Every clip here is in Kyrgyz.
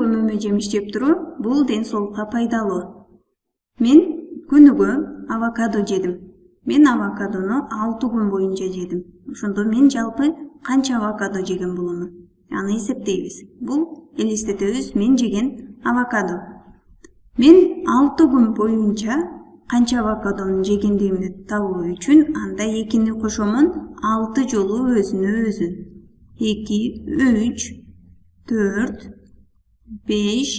көмөмө жемиш жеп туруу бул ден соолукка пайдалуу. Мен күнүгө авокадо жедим. Мен авокадону 6 күн боюнча жедим. Ошондо мен жалпы канча авокадо жеген боломун? Аны эсептейбиз. Бул элестетебиз мен жеген авокадо. Мен 6 күн боюнча канча авокадонун жегендигимди табуу үчүн анда 2-ни кошомун, 6 жолу өзүнө өзүн. 2, 3, 4, 5,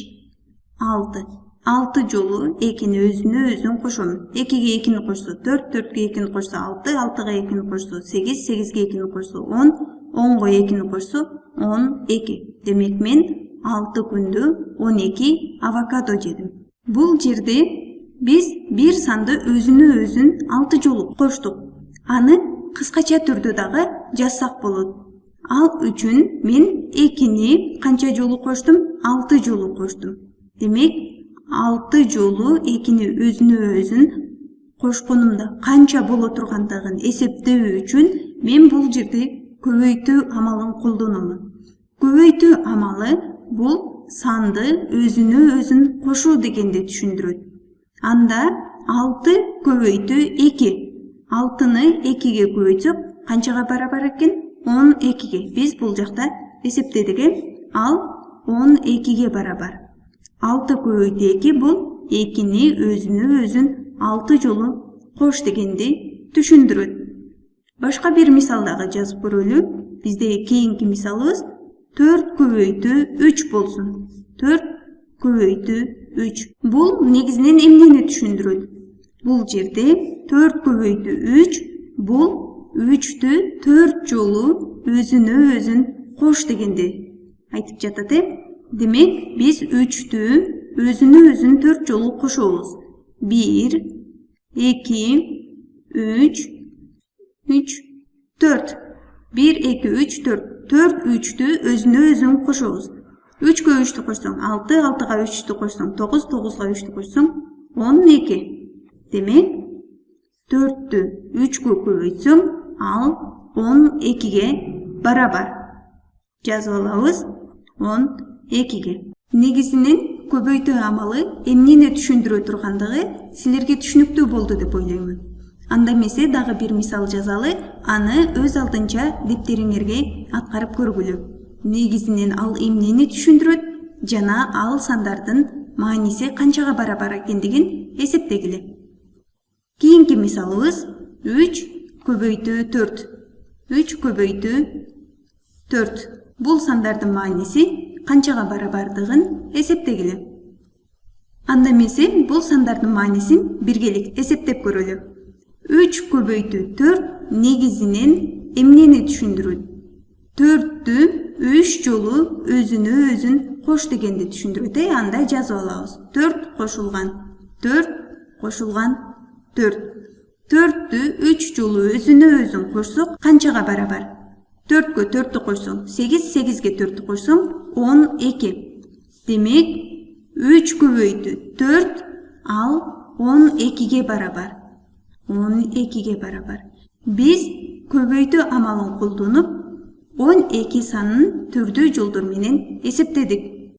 6. 6 жолу 2-ни өзүнө өзүн кошомун. 2-ге 2-ни кошсо 4, 4-ге 2-ни кошсо 6, 6-га 2-ни кошсо 8, 8-ге 2-ни кошсо 10, 10-го 2-ни кошсо 12. Демек мен 6 күндө 12 авокадо жедим. Бул жерде биз бир санды өзүнө өзүн 6 жолу коштук. Аны кыскача түрдө дагы жазсак болот. Ал үчүн мен 2-ни канча жолу коштум? 6 жолу коштум. Демек 6 жолу 2-ни өзүнө өзүн кошконумда канча боло тургандыгын эсептөө үчүн мен бул жерде көбөйтүү амалын колдономун. Көбөйтүү амалы бул санды өзүнө өзүн кошуу дегенди түшүндүрөт. Анда 6 көбөйтүү 2. 6-ны 2-ге көбөйтсөк канчага барабар экен? 12-ге. Биз бул жакта эсептедик, ал 12-ге барабар. 6 көбөйтүү 2 бул 2-ни өзүнө өзүн 6 жолу кош дегенди түшүндүрөт. Башка бир мисал дагы жазып көрөлү. Бизде кийинки мисалыбыз 4 көбөйтүү 3 болсун. 4 көбөйтүү 3. Бул негизинен эмнени түшүндүрөт? Бул жерде 4 көбөйтүү 3 бул 3-тү 4 жолу өзүнө өзүн кош дегенди айтып жатат. Демек биз 3-тү өзүнө өзүн 4 жолу кошобуз. 1, 2, 3, 4. 1, 2, 3, 4. 4 3-тү өзүнө өзүн кошобуз. 3-кө 3-тү кошсоң 6, 6-га 3-тү кошсоң 9, 9-га 3-тү кошсоң 12. Демек 4-тү 3-кө көбөйтсөң ал 12-ге барабар. Жазып алабыз 12-ге. Негизинен көбөйтүү амалы эмнени түшүндүрө тургандыгы силерге түшүнүктүү болду деп ойлоймун. Анда эмесе дагы бир мисал жазалы, аны өз алдынча дептериңерге аткарып көргүлө. Негизинен ал эмнени түшүндүрөт жана ал сандардын мааниси канчага барабар экендигин эсептегиле. Кийинки мисалыбыз 3 көбөйтүү 4. 3 көбөйтүү 4. Бул сандардын мааниси канчага барабардыгын эсептегиле. Анда эмесе бул сандардын маанисин биргелик эсептеп көрөлү. 3 көбөйтүү 4 негизинен эмнени түшүндүрөт? 4-тү 3 жолу өзүнө өзүн кош дегенди түшүндүрөт. Анда жазып алабыз. 4 кошулган 4 кошулган 4. 4-тү 3 жолу өзүнө өзүн кошсок канчага барабар? 4-кө 4-тү кошсоң 8, 8-ге 4-тү кошсоң 12. Демек 3 көбөйтүү 4 ал 12-ге барабар. 12-ге барабар. Биз көбөйтүү амалын колдонуп 12 санын түрдүү жолдор менен эсептедик.